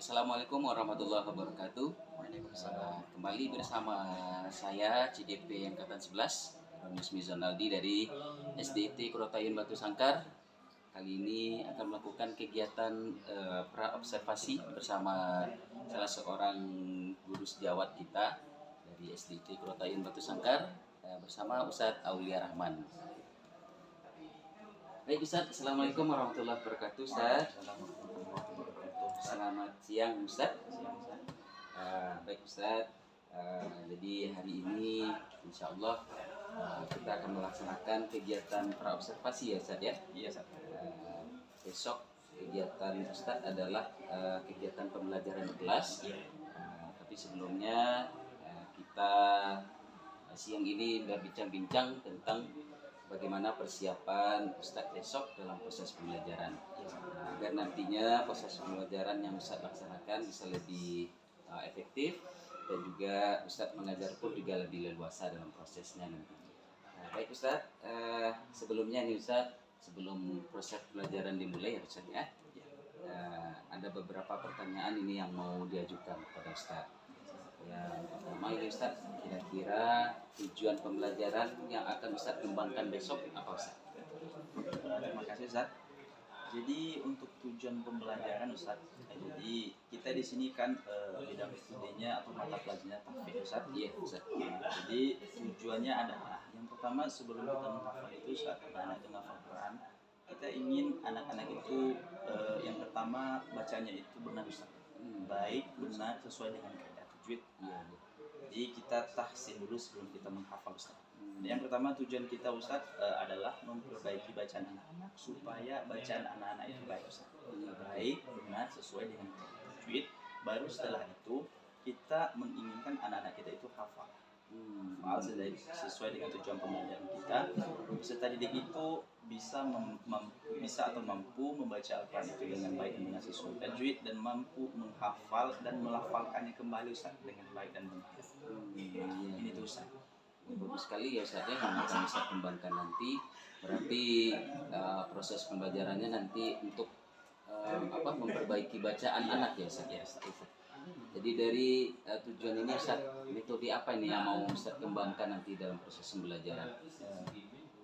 Assalamualaikum warahmatullahi wabarakatuh. Waalaikumsalam. Kembali bersama saya CDP Angkatan 11 Ronius Mizanaldi dari SDT Kurotayun Batu Sangkar. Kali ini akan melakukan kegiatan pra-observasi bersama salah seorang guru sejawat kita dari SDT Kurotayun Batu Sangkar bersama Ustadz Aulia Rahman. Baik Ustadz, Assalamualaikum warahmatullahi wabarakatuh Ustadz. Selamat siang Ustadz. Baik Ustadz, jadi hari ini insya Allah kita akan melaksanakan kegiatan pra-observasi ya Ustadz ya? Iya, Ustadz. Besok kegiatan Ustadz adalah kegiatan pembelajaran di kelas. Tapi sebelumnya kita siang ini berbincang-bincang tentang bagaimana persiapan Ustadz besok dalam proses pembelajaran, agar nantinya proses pembelajaran yang Ustadz laksanakan bisa lebih efektif dan juga Ustadz mengajar pun juga lebih leluasa dalam prosesnya nanti. Baik Ustadz, sebelumnya nih Ustadz, sebelum proses pembelajaran dimulai ya Ustadz ya, ada beberapa pertanyaan ini yang mau diajukan kepada Ustadz. Yang pertama ini Ustadz, kira-kira tujuan pembelajaran yang akan Ustadz kembangkan besok apa Ustadz? Terima kasih Ustadz. Jadi untuk tujuan pembelajaran Ustadz, jadi kita di sini kan bidang studinya atau mata pelajarannya tahfidz Ustadz. Iya Ustadz. Jadi tujuannya adalah yang pertama sebelum kita menghafal itu Ustadz, anak-anak itu menghafal Quran, kita ingin anak-anak itu yang pertama bacanya itu benar Ustadz, baik benar sesuai dengan kaidah tajwid. Jadi kita tahsin dulu sebelum kita menghafal Ustadz. Yang pertama tujuan kita Ustadz adalah memperbaiki bacaan anak-anak supaya bacaan anak-anak itu baik Ustadz, baik benar sesuai dengan tajwid. Baru setelah itu kita menginginkan anak-anak kita itu hafal sesuai dengan tujuan pembelajaran kita. Peserta didik itu bisa atau mampu membaca Al-Quran itu dengan baik dan benar sesuai tajwid, dan mampu menghafal dan melafalkannya kembali Ustaz dengan baik dan benar. Ini tuh Ustaz. Bagus sekali ya Ustaz ya, yang akan bisa kembangkan nanti. Berarti proses pembelajarannya nanti untuk memperbaiki bacaan anak ya Ustaz ya. Jadi dari tujuan ini Ustaz, metode apa ini yang mau Ustaz kembangkan nanti dalam proses pembelajaran?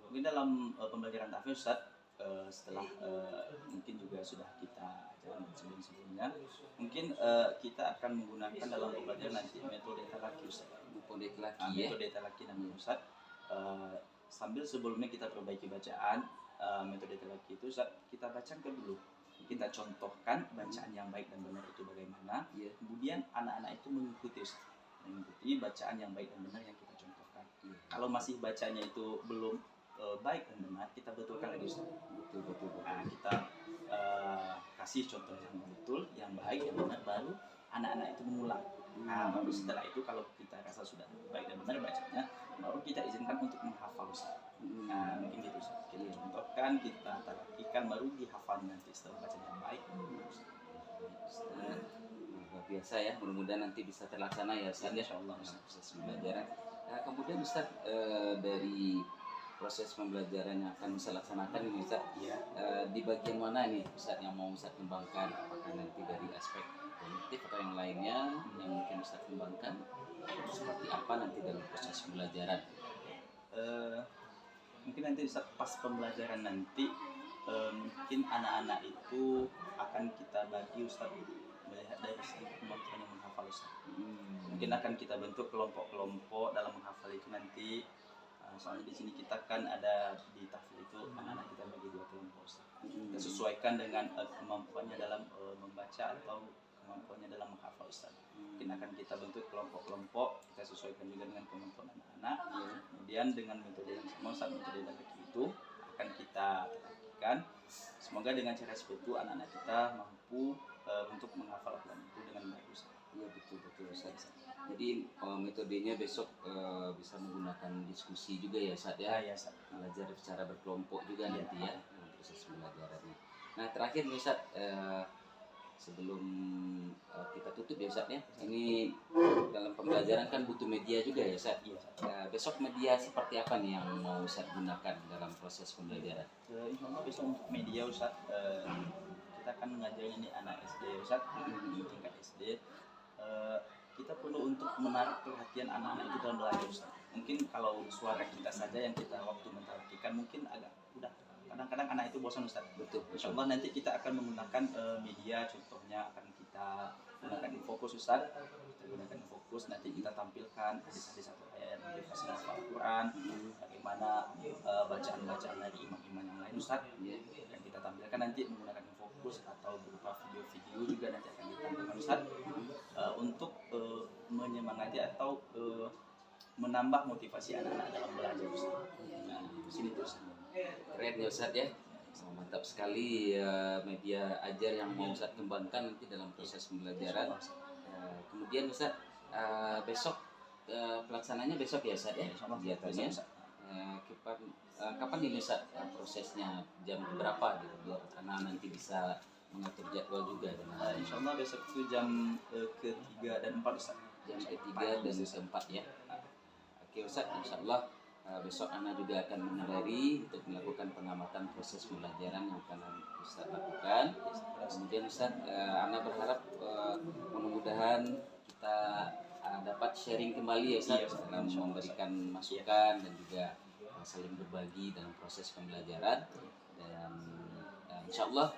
Mungkin dalam pembelajaran tahfidz Ustaz, setelah mungkin juga sudah kita ajarkan sebelum-sebelumnya, mungkin kita akan menggunakan dalam pembelajaran nanti metode talaki Ustaz. Metode talaki namanya Ustaz. Sambil sebelumnya kita perbaiki bacaan, metode talaki itu Ustaz, kita bacakan dulu. Kita contohkan bacaan yang baik dan benar itu bagaimana. Kemudian anak-anak itu mengikuti bacaan yang baik dan benar yang kita contohkan. Kalau masih bacanya itu belum baik dan benar, kita betulkan lagi Ustaz. Betul. Kita kasih contoh yang betul, yang baik, yang benar, baru anak-anak itu mengulang. Baru setelah itu kalau kita rasa sudah baik dan benar bacanya, baru kita izinkan untuk menghafal Ustaz. Mungkin gitu Ustaz. Kita contohkan, kita talakikan, baru dihafal nanti setelah bacanya yang baik. Luar biasa ya, mudah-mudahan nanti bisa terlaksana ya Ustaz ya, insyaallah proses pembelajaran. Kemudian Ustaz, dari proses pembelajaran yang akan Ustaz laksanakan ini Ustaz, di bagian mana nih Ustaz yang mau Ustaz kembangkan? Apakah nanti dari aspek kognitif atau yang lainnya yang mungkin Ustaz kembangkan? Seperti apa nanti dalam proses pembelajaran? Mungkin nanti Ustaz, pas pembelajaran nanti mungkin anak-anak itu akan kita bagi Ustaz, melihat dari segi kemampuan yang menghafal Ustaz. Mungkin akan kita bentuk kelompok-kelompok dalam menghafal itu nanti. Soalnya di sini kita kan ada di tahfidz itu anak-anak kita bagi 2 kelompok Ustaz. Kita sesuaikan dengan kemampuannya dalam membaca atau kemampuannya dalam menghafal Ustaz. Mungkin akan kita bentuk kelompok-kelompok, kita sesuaikan juga dengan kemampuan anak-anak. Kemudian dengan metode yang sama Ustaz, metode talaki itu akan kita lakukan. Semoga dengan cara seperti itu anak-anak kita mampu untuk menghafal Al-Quran itu dengan baik Ustaz. Iya betul Ustaz. Jadi metodenya besok bisa menggunakan diskusi juga ya Ustaz ya. Belajar secara berkelompok juga nanti ya dalam proses pembelajarannya. Nah terakhir nih Ustaz, sebelum kita tutup ya Ustaz ya, ini dalam pembelajaran kan butuh media juga ya Ustaz. Besok media seperti apa nih yang mau Ustaz gunakan dalam proses pembelajaran? Insya Allah besok untuk media Ustaz, kita akan mengajarnya ini anak SD Ustaz, di tingkat SD. Kita perlu untuk menarik perhatian anak-anak itu dalam belajar Ustaz. Mungkin kalau suara kita saja yang kita waktu mentarkikan mungkin agak udah kadang-kadang anak itu bosan Ustaz. Betul. Insya Allah nanti kita akan menggunakan media, contohnya akan kita gunakan Infokus Ustaz. Kita gunakan Infokus, nanti kita tampilkan hadis-hadis atau ayat motivasi Al-Quran, bagaimana bacaan-bacaan dari imam-imam yang lain Ustaz. Akan kita tampilkan nanti menggunakan Infokus atau berupa video-video juga nanti akan ditampilkan Ustaz, untuk menyemangati atau menambah motivasi anak-anak dalam belajar Ustaz. Nah, di sini tuh Ustaz. Keren ya Ustaz ya. Mantap sekali media ajar yang mau Ustaz kembangkan nanti dalam proses pembelajaran. Kemudian Ustaz, besok pelaksananya besok ya Ustaz ya, kegiatannya. Kapan ini Ustaz prosesnya, jam berapa gitu biar anak nanti bisa mengatur jadwal juga dengan Insya Allah besok itu jam ketiga dan 4 Ustaz. jam ketiga dan keempat ya. Oke Ustaz, Insya Allah besok Ana juga akan menghadiri untuk melakukan pengamatan proses pembelajaran yang akan Ustaz lakukan. Kemudian Ustaz, Ana berharap mudah-mudahan kita dapat sharing kembali ya Ustaz, dalam memberikan masukan dan juga saling berbagi dalam proses pembelajaran. Dan Insya Allah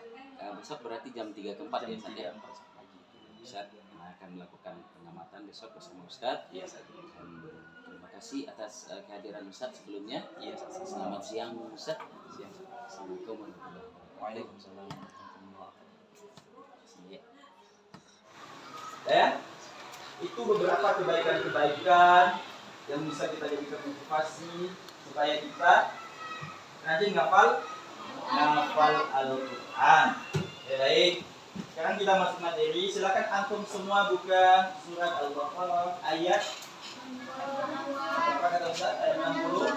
besok berarti jam 3 ke 4 ya Ustaz ya. Ustaz akan melakukan pengamatan besok bersama Ustaz. Iya, Terima kasih atas kehadiran Ustaz sebelumnya. Iya, Selamat siang Ustaz. Siang. Assalamualaikum warahmatullahi wabarakatuh. Waalaikumsalam warahmatullahi wabarakatuh. Ya, itu beberapa kebaikan-kebaikan yang bisa kita jadikan motivasi supaya kita rajin ngafal Al-Quran. Ya, baik. Sekarang kita masuk materi. Silakan antum semua buka surat Al-Baqarah ayat apa kata Ustaz? Ayat 60.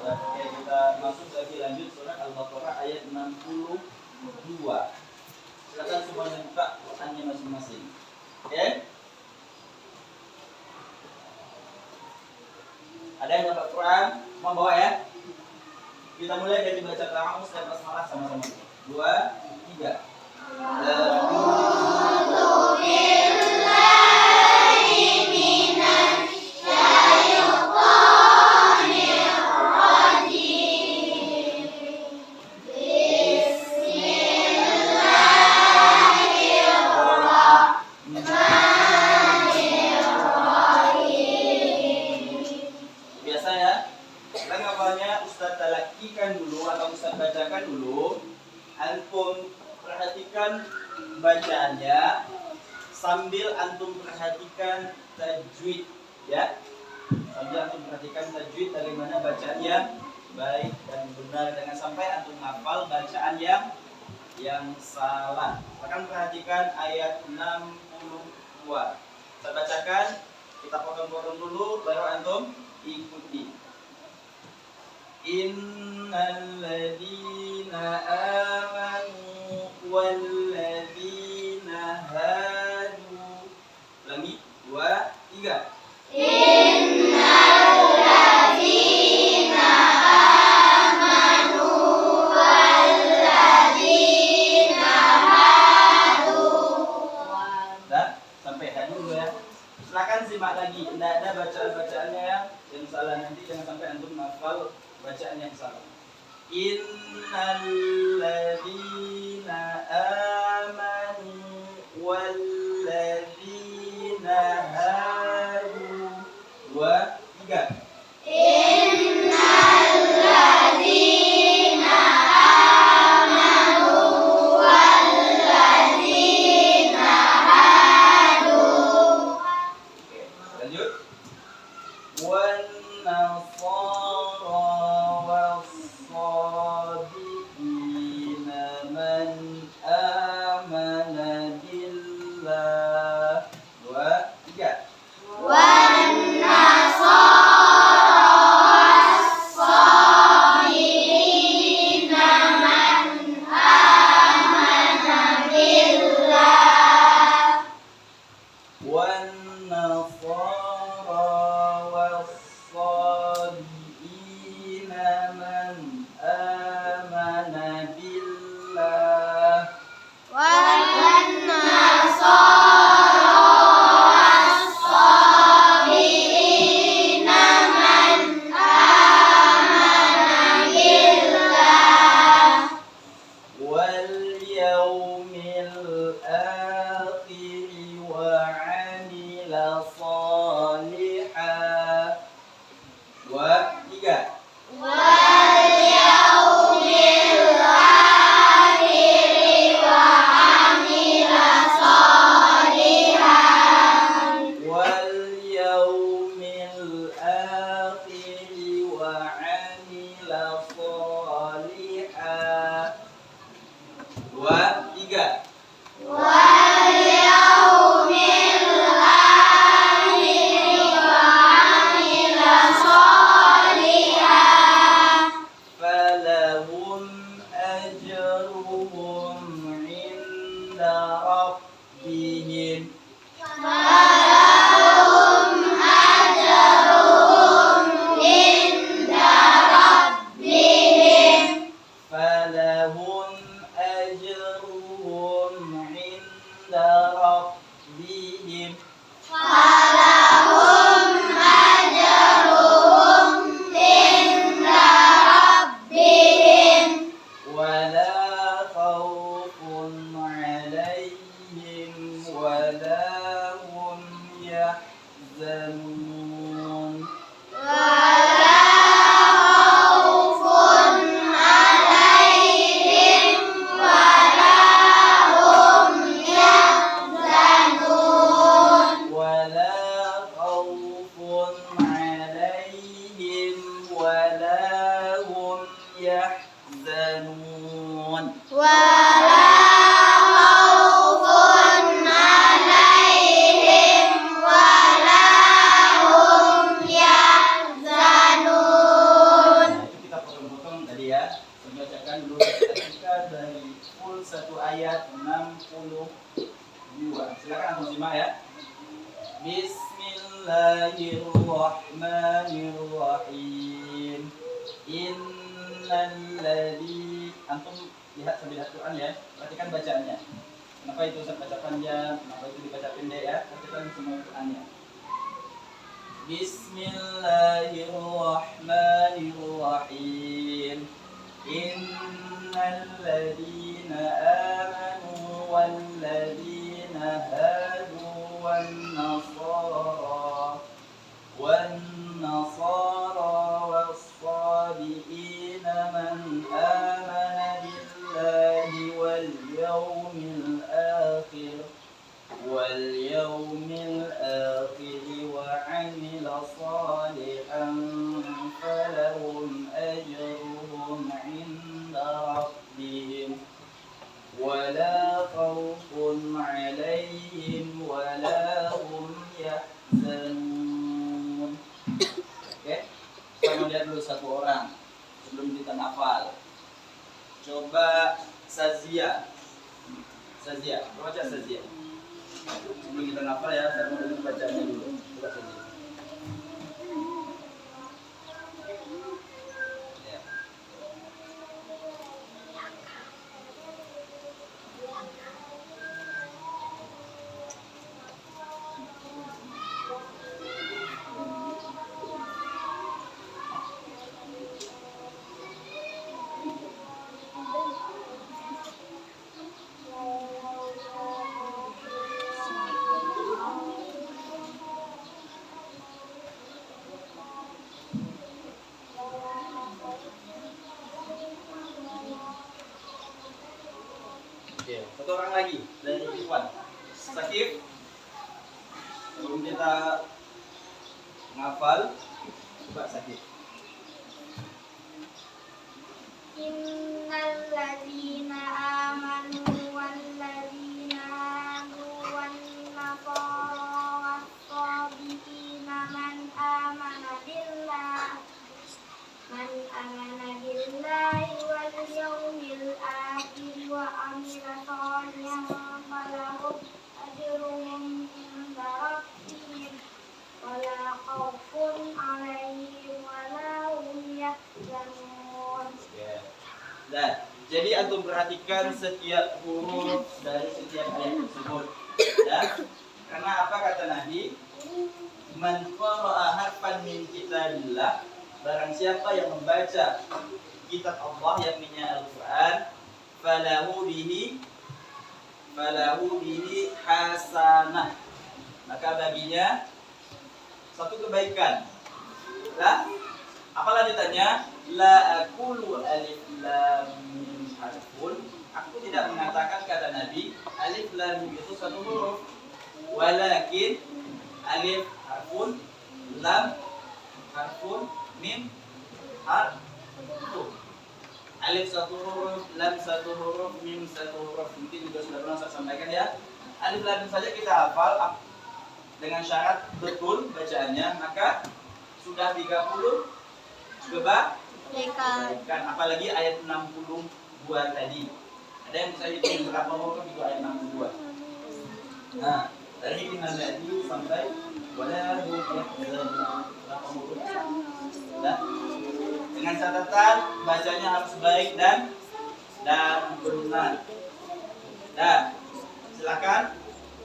Oke, kita masuk lagi lanjut surat Al-Baqarah ayat 62. Silakan semuanya buka Qurannya masing-masing. Oke? Ada yang dapat Quran? Mau bawa ya? Kita mulai dari baca ta'awuz dan basmalah sama-sama. 2, 3. Biasa ya. Kita ngapalnya Ustaz talakikan dulu atau Ustaz bacakan dulu. Antum perhatikan bacaannya sambil antum perhatikan tajwid ya. Sambil antum perhatikan tajwid bagaimana bacaannya baik dan benar, jangan sampai antum hafal bacaan yang salah. Akan perhatikan ayat 62. Saya bacakan, kita potong-potong dulu baru antum ikuti. Innalladzina amanu walladzina hadu. Ulangi, 2, 3. Sampai hadu dulu ya. Silakan simak lagi. Tidak ada bacaan-bacaannya yang salah, nanti jangan sampai antum hafal bacaan yang salah. Innalladzina amanu walladzina hadu. 2, 3. Lanjut. Wan nasara was-sabiina man rabbihim wala khawfun alaihim wala hum yahzanun. ولا خوف عليهم ولا هم يحزنون. Nah, itu kita potong-potong tadi ya. Bacakan dulu ketika dari full satu ayat 62. Silakan langsung simak ya. Bismillahirrahmanirrahim. Innalladzi antum lihat sambil lihat Quran ya. Perhatikan bacaannya. Kenapa itu Ustaz baca panjang? Kenapa itu dibaca pendek ya? Perhatikan semua Qurannya. Bismillahirrahmanirrahim. Innalladzina amanu walladzina hadu والنصارى والصابئين من آمن بالله واليوم الآخر وعمل صالحا فلهم أجرهم عند ربهم ولا خوف عليهم ولا هم يحزنون. Oke, kita melihat dulu satu orang sebelum kita hafal. Coba Sazia, baca Sazia. Sebelum kita hafal ya, saya mau dengar bacanya dulu. Coba Sazia. Oke, satu orang lagi dari Ikhwan. Sakif. Sebelum kita menghafal, coba Sakif. Innalladzina amanu walladzina hadu wannasara wassabiina man amana billahi wal yawmil akhir wa amila shalihan falahum ajruhum inda rabbihim wala khaufun alaihim wala hum yahzanun. Dan jadi antum perhatikan setiap huruf dari setiap ayat tersebut. Ya. Karena apa kata Nabi? Man qara'a harfan min kitabillah, barang siapa yang membaca kitab Allah yakni Al-Qur'an, falahu bihi hasanah. Maka baginya satu kebaikan. Lah, apa lanjutannya? La aqulu alif lam mim harfun. Aku tidak mengatakan kata Nabi alif lam mim itu satu huruf. Walakin alif harfun, lam harfun, mim harfun. Alif satu huruf, lam satu huruf, mim satu huruf. Mungkin juga sudah pernah saya sampaikan ya. Alif lam mim saja kita hafal dengan syarat betul bacaannya, maka sudah 30 kebaikan. Apalagi ayat 62 tadi. Ada yang bisa hitung berapa huruf itu ayat 62. Nah, dari innalladzi sampai wala hum yahzanun berapa huruf? Nah, dengan catatan bacanya harus baik dan benar. Nah, silakan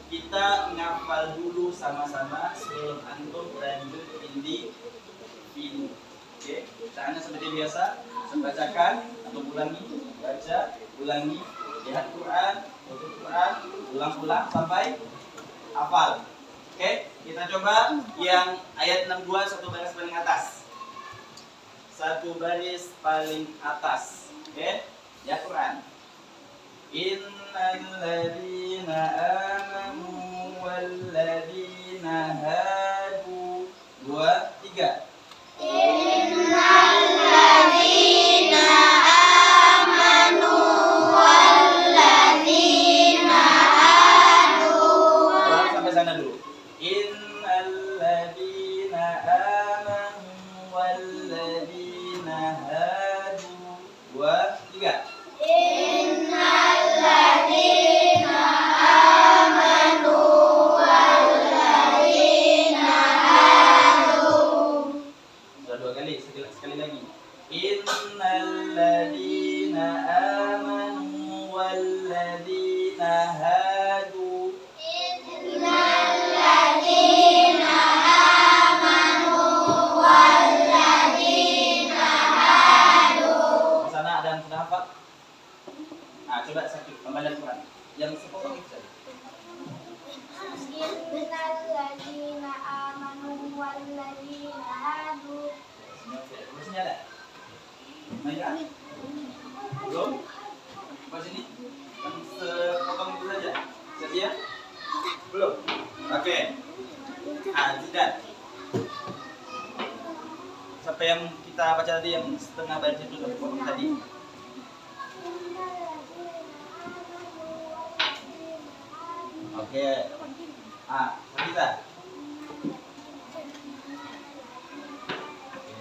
kita ngafal dulu sama-sama sebelum antum lanjut di video. Oke, caranya seperti biasa. Saya bacakan, antum ulangi, baca, ulangi, lihat Quran, tutup Quran, ulang-ulang sampai hafal. Oke, kita coba yang ayat 62 satu baris paling atas. Satu baris paling atas. Oke, ya Quran. Innal ladzina amanu wal ladzina hadu. 2, 3. Innal ladzina amanu wal ladzina hadu. Ulang sampai sana dulu. Innal ladzina amanu wal ladzina hadu. 2, 3. Innal ladzina amanu wal ladzina hadu. Sudah 2 kali, sekali lagi. Innal ladzina amanu wal ladzina hadu. Innal ladzina amanu wal ladzina hadu. Di sana ada yang sudah hafal? Nah, coba satu pembacaan Quran. Yang sepotong itu saja. Innal ladzina amanu wal ladzina hadu. Tulisnya ada? Nah, belum? Pas ini? Yang sepotong itu saja? Sedia? Belum? Oke. Zidan. Siapa yang kita baca tadi yang setengah baris itu sudah potong tadi? Oke. Bisa.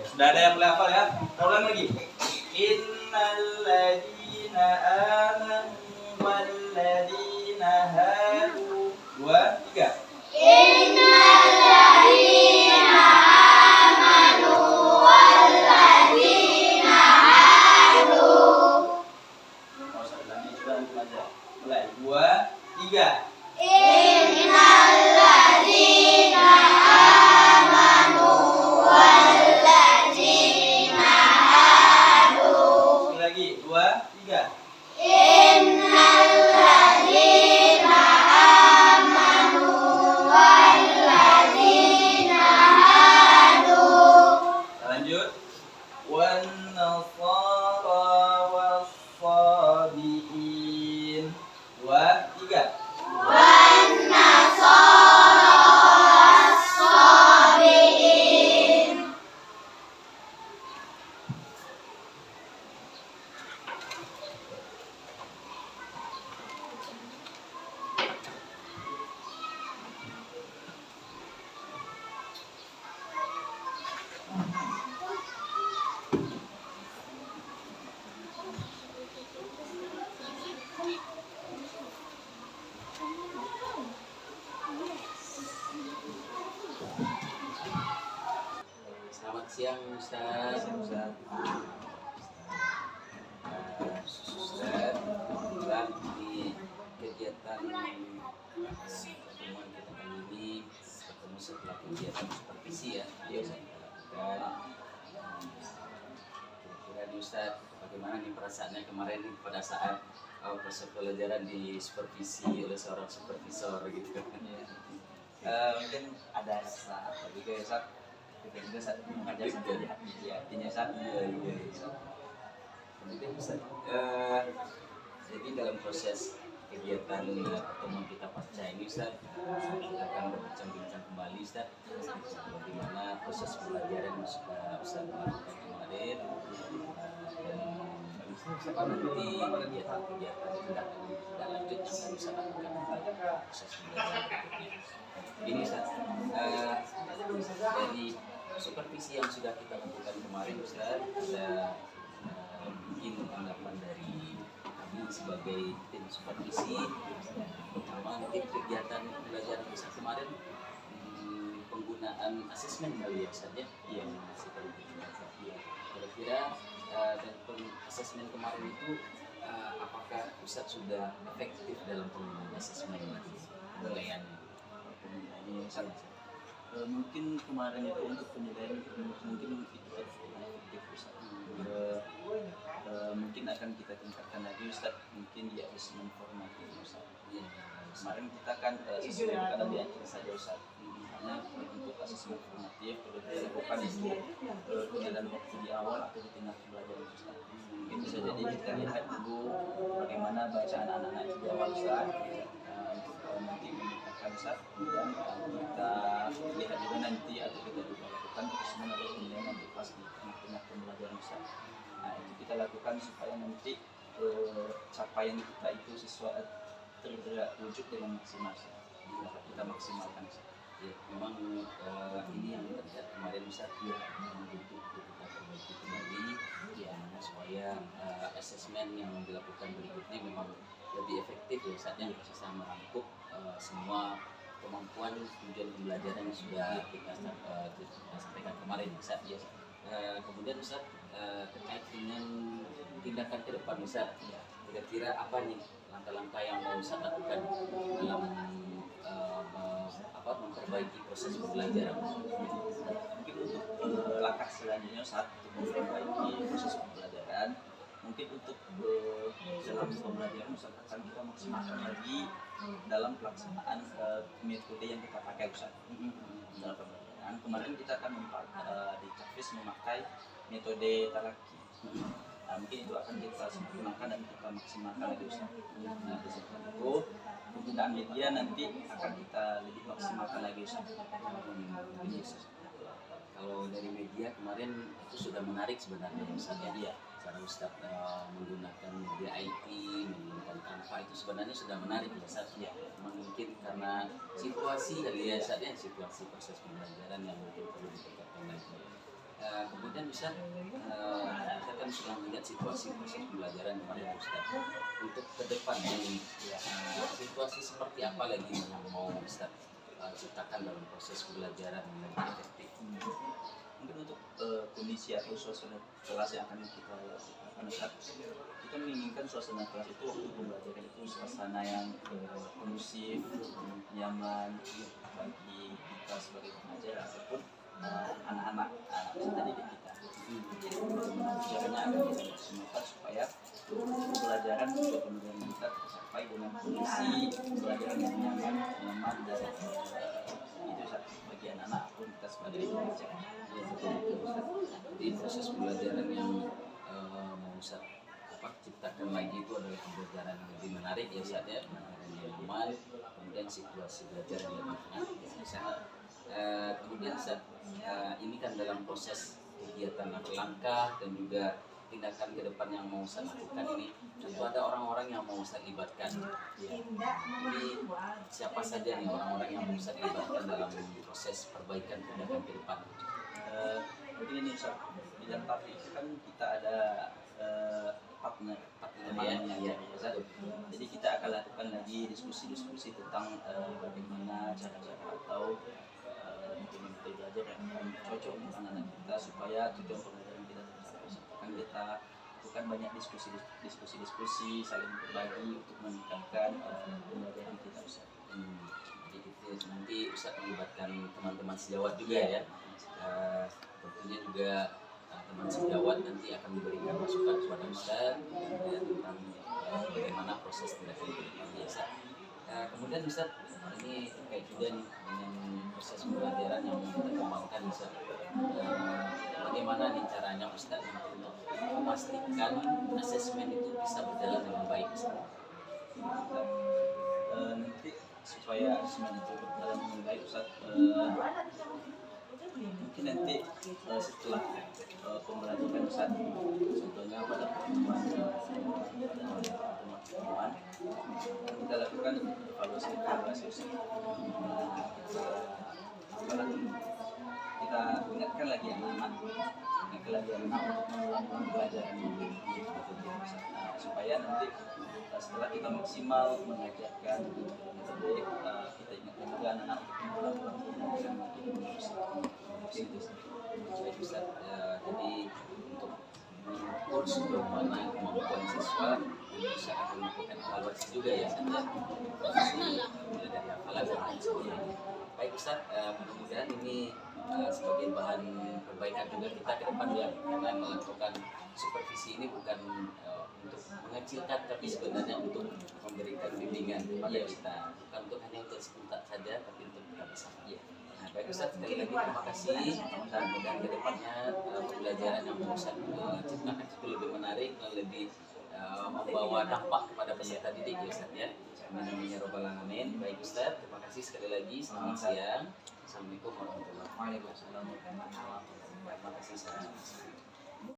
Sudah ada yang boleh hafal ya? Kita ulang lagi. Innal ladzina amanu wal ladzina hadu. 2, 3. Innal ladzina amanu wal ladzina hadu. Mau saya ulangi coba antum aja. Mulai. 2, 3. Innal ladzina amanu wal ladzina hadu. Sekali lagi. 2, 3. Innal ladzina amanu wal ladzina hadu. Kita lanjut. Wan nasara was sabiin. 2, 3. Wan nasara was-sabiin. Selamat siang Ustaz. Ustaz, kebetulan di kegiatan pertemuan kita kali ini ketemu setelah kegiatan supervisi ya. Ustaz. Dan kira-kira nih Ustaz, bagaimana nih perasaannya kemarin nih pada saat proses pelajaran di supervisi oleh seorang supervisor gitu. Mungkin ada rasa juga ya Sat, kita juga saat mengajar sampai di hatinya Sat. Kemudian Ustaz, jadi dalam proses kegiatan pertemuan kita pasca ini Ustaz, kita akan berbincang-bincang kembali Ustaz bagaimana proses pembelajaran yang sudah Ustaz lakukan kemarin, dan apa nanti kegiatan-kegiatan tindak lanjut yang akan Ustaz lakukan untuk proses pembelajaran berikutnya. Ini Ustaz, dari supervisi yang sudah kita lakukan kemarin Ustaz, ada mungkin tanggapan dari kami sebagai tim supervisi. Pertama, mungkin kegiatan pembelajaran besar kemarin penggunaan asesmen kali ya saja yang kira-kira dan asesmen kemarin itu apakah Ustadz sudah efektif dalam penggunaan asesmen penilaiannya. Penilaiannya sangat mungkin kemarin itu untuk penilaian mungkin itu efektif Ustaz. Mungkin akan kita tingkatkan lagi Ustaz, mungkin di asesmen formatif Ustaz. Iya. Kemarin kita kan sesuai kadang di akhir saja Ustaz. Hanya untuk asesmen formatif perlu dilakukan itu penilaian waktu di awal atau di tengah pembelajaran Ustaz. Mungkin bisa jadi kita lihat dulu bagaimana bacaan anak-anak itu di awal Ustaz. Untuk nanti meningkatkan Ustaz, dan kita lihat juga nanti atau kita juga lakukan asesmen atau penilaian nanti pas di tengah-tengah pembelajaran Ustaz. Nah itu kita lakukan supaya nanti capaian kita itu sesuai terwujud dengan maksimal Ustaz. Dapat kita maksimalkan Ustaz. Ya, memang ini yang terjadi kemarin Ustaz ya, untuk kita perbaiki kembali ya, supaya asesmen yang dilakukan berikutnya memang lebih efektif ya Ustaz, yang bisa merangkup semua kemampuan tujuan pembelajaran yang sudah kita sampaikan kemarin Ustaz ya. Kemudian Ustaz terkait dengan tindakan ke depan Ustaz, kira-kira apa nih langkah-langkah yang mau Ustaz lakukan dalam memperbaiki proses pembelajaran? Mungkin untuk langkah selanjutnya saat untuk memperbaiki proses pembelajaran, mungkin untuk dalam pembelajaran Ustaz akan kita maksimalkan lagi dalam pelaksanaan metode yang kita pakai Ustaz dalam pembelajaran. Kemarin kita akan di Tahfiz memakai metode talaki. Nah, mungkin itu akan kita sempurnakan dan kita maksimalkan lagi Ustaz. Nah, di samping itu penggunaan media nanti akan kita lebih maksimalkan lagi Ustaz. Kalau dari media kemarin itu sudah menarik sebenarnya Ustaz ya. Cara Ustaz menggunakan media IT, menggunakan Canva itu sebenarnya sudah menarik ya Ustaz ya. Mungkin karena situasi kali ya Ustaz ya, situasi proses pembelajaran yang mungkin perlu ditingkatkan lagi. Kemudian bisa kita kan sedang melihat situasi proses pembelajaran kemarin Ustaz. Untuk ke depan ini situasi seperti apa lagi yang mau Ustaz ciptakan dalam proses pembelajaran yang lebih efektif? Mungkin untuk kondisi atau suasana kelas yang akan kita lakukan Ustaz, kita menginginkan suasana kelas itu waktu pembelajaran itu suasana yang kondusif, nyaman bagi kita sebagai pengajar ataupun anak-anak peserta didik kita. Caranya akan kita maksimalkan supaya pembelajaran kita tercapai dengan kondisi pembelajaran yang nyaman dan itu bagi anak-anak pun kita sebagai pengajar. Jadi proses pembelajaran yang mau Ustaz ciptakan lagi itu adalah pembelajaran yang lebih menarik ya Ustaz ya, yang nyaman, kemudian situasi belajar yang lebih enak. Kemudian Ustaz, ini kan dalam proses kegiatan langkah dan juga tindakan ke depan yang mau Ustaz lakukan ini, tentu ada orang-orang yang mau Ustaz libatkan. Jadi siapa saja nih orang-orang yang mau Ustaz libatkan dalam proses perbaikan tindakan ke depan? Begini Ustaz, di dalam Tahfiz kan kita ada partner yang Ustaz. Jadi kita akan lakukan lagi diskusi-diskusi tentang bagaimana cara-cara atau metode belajar yang akan cocok untuk anak-anak kita supaya tujuan pembelajaran kita tercapai. Kan kita lakukan banyak diskusi saling berbagi untuk meningkatkan pembelajaran kita Ustaz. Jadi kita nanti Ustaz melibatkan teman-teman sejawat juga ya. Tentunya juga teman sejawat nanti akan memberikan masukan kepada Ustaz tentang bagaimana proses tindakan ke depan biasa. Kemudian Ustaz, ini terkait juga nih dengan proses pembelajaran yang kita kembangkan Ustaz. Bagaimana nih caranya Ustaz untuk memastikan asesmen itu bisa berjalan dengan baik Ustaz? Nanti supaya asesmen itu berjalan dengan baik Ustaz, mungkin nanti setelah pembelajaran Ustaz, contohnya pada pertemuan kita lakukan evaluasi Ustaz. Kita ingatkan lagi anak-anak untuk mengulangi pembelajaran ini supaya nanti setelah kita maksimal mengajarkan metode, kita ingatkan juga anak-anak untuk mengulangi pembelajaran lagi. Baik Ustaz, jadi untuk mengukur sejauh mana kemampuan siswa, bisa akan melakukan evaluasi juga ya Ustaz. Mulai dari hafalan Ustaz, mudah-mudahan ini sebagai bahan perbaikan juga kita ke depan ya, karena melakukan supervisi ini bukan untuk mengecilkan, tapi sebenarnya untuk memberikan bimbingan kepada kita, bukan untuk hanya untuk sebentar saja, tapi untuk kita bersama. Ya. Nah, baik Ustaz, sekali lagi terima kasih, dan mudah-mudahan ke depannya pembelajaran yang Ustaz ciptakan itu lebih menarik dan lebih membawa dampak kepada peserta didik ya Ustaz ya. Amin ya robbal alamin. Baik Ustaz, terima kasih sekali lagi. Selamat siang. Assalamualaikum warahmatullahi wabarakatuh. Terima kasih.